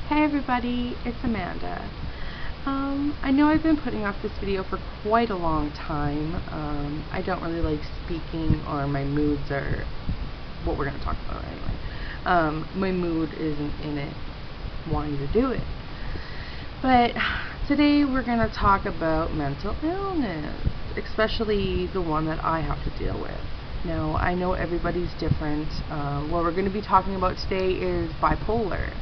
Hey everybody, it's Amanda. I know I've been putting off this video for quite a long time. I don't really like speaking, or my moods are what we're going to talk about anyway. My mood isn't in it wanting to do it. But today we're going to talk about mental illness, especially the one that I have to deal with. Now, I know everybody's different. What we're going to be talking about today is bipolar.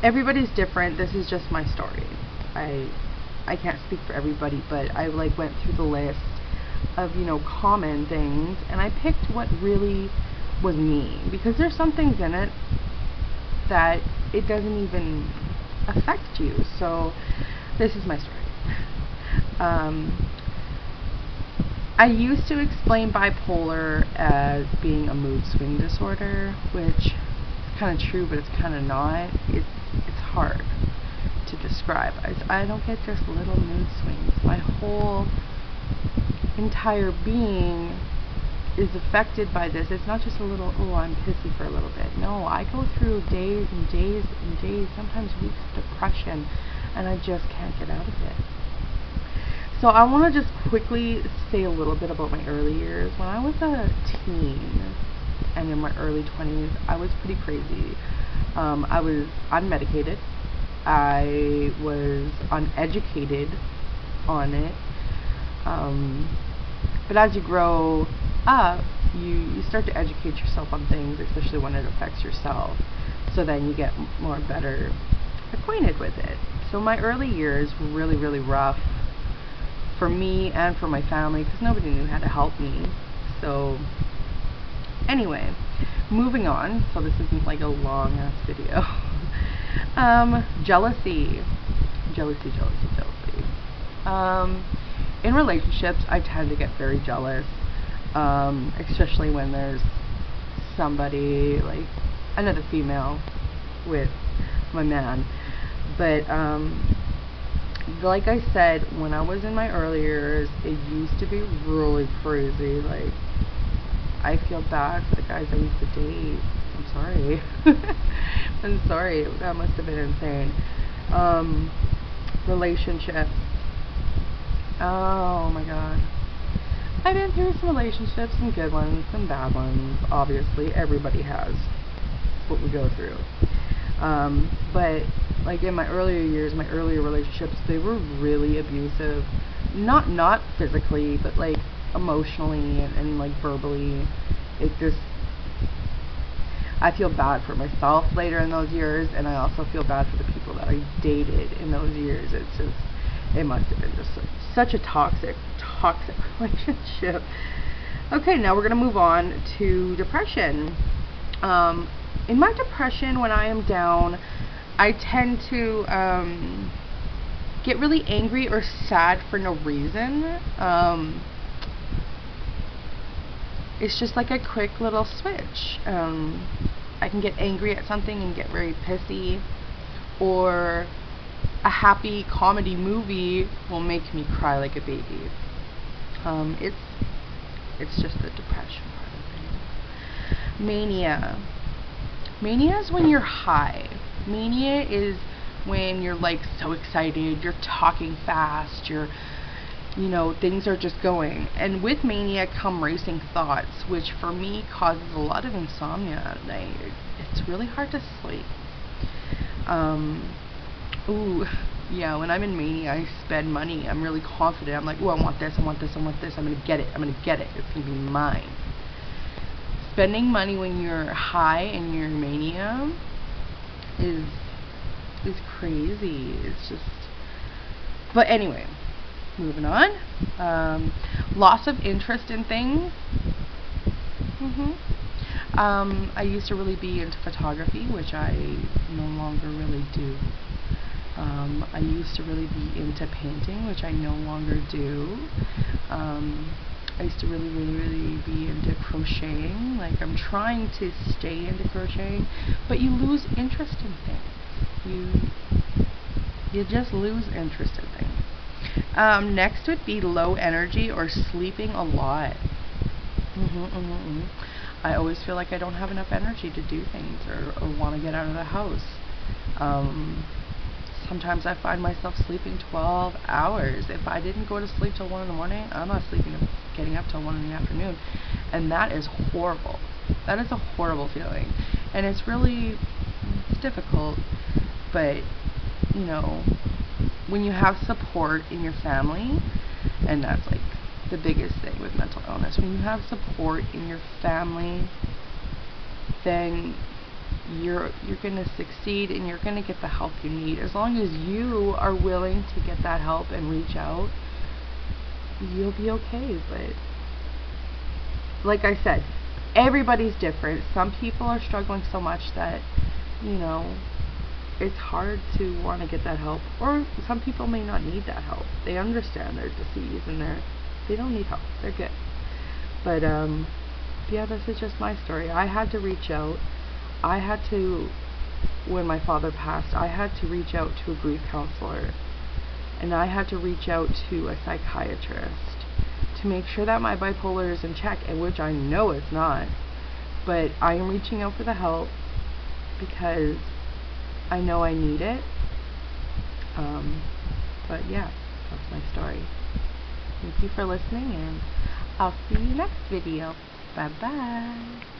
Everybody's different. This is just my story. I can't speak for everybody, but I went through the list of common things, and I picked what really was me, because there's some things in it that it doesn't even affect you. So this is my story. I used to explain bipolar as being a mood swing disorder, which is kind of true, but it's kind of not. It's hard to describe. I don't get just little mood swings. My whole entire being is affected by this. It's not just a little, oh, I'm pissy for a little bit. No, I go through days and days and days, sometimes weeks of depression, and I just can't get out of it. So I want to just quickly say a little bit about my early years. When I was a teen and in my early 20s, I was pretty crazy. I was unmedicated. I was uneducated on it. But as you grow up, you start to educate yourself on things, especially when it affects yourself. So then you get better acquainted with it. So my early years were really, really rough for me and for my family, because nobody knew how to help me. So anyway, moving on. So this isn't like a long ass video. Jealousy. In relationships, I tend to get very jealous, especially when there's somebody, like another female with my man. But like I said, when I was in my early years, it used to be really crazy. Like, I feel bad for the guys I used to date. I'm sorry. I'm sorry. That must have been insane. Relationships. Oh my god. I've been through some relationships, some good ones, some bad ones. Obviously, everybody has what we go through. But like in my earlier years, my earlier relationships, they were really abusive. Not physically, but like emotionally and like verbally. It just, I feel bad for myself later in those years, and I also feel bad for the people that I dated in those years. It's just, it must have been just such a toxic relationship. Okay, now we're gonna move on to depression. In my depression, when I am down, I tend to get really angry or sad for no reason. It's just like a quick little switch. I can get angry at something and get very pissy, or a happy comedy movie will make me cry like a baby. It's just the depression part of things. Mania. Mania is when you're high. Mania is when you're like so excited, you're talking fast, things are just going. And with mania come racing thoughts, which for me causes a lot of insomnia at night. It's really hard to sleep. Yeah, when I'm in mania, I spend money. I'm really confident. I'm like, oh, I want this, I want this, I want this. I'm gonna get it. It's gonna be mine. Spending money when you're high and you're in mania is crazy. It's just, but anyway, moving on. Loss of interest in things. I used to really be into photography, which I no longer really do. I used to really be into painting, which I no longer do. I used to really be into crocheting. Like, I'm trying to stay into crocheting, but you lose interest in things. You just lose interest in things. Next would be low energy or sleeping a lot. I always feel like I don't have enough energy to do things or want to get out of the house. Sometimes I find myself sleeping 12 hours. If I didn't go to sleep till 1 in the morning, I'm not getting up till 1 in the afternoon. And that is horrible. That is a horrible feeling. And it's difficult, but, you know, when you have support in your family, and that's like the biggest thing with mental illness, when you have support in your family, then you're going to succeed and you're going to get the help you need. As long as you are willing to get that help and reach out, you'll be okay. But like I said, everybody's different. Some people are struggling so much that, you know, it's hard to want to get that help, or some people may not need that help. They understand their disease and they don't need help. They're good. But yeah, this is just my story. I had to reach out. When my father passed, I had to reach out to a grief counselor, and I had to reach out to a psychiatrist to make sure that my bipolar is in check, and which I know it's not. But I am reaching out for the help because I know I need it. But yeah, that's my story. Thank you for listening, and I'll see you next video. Bye bye.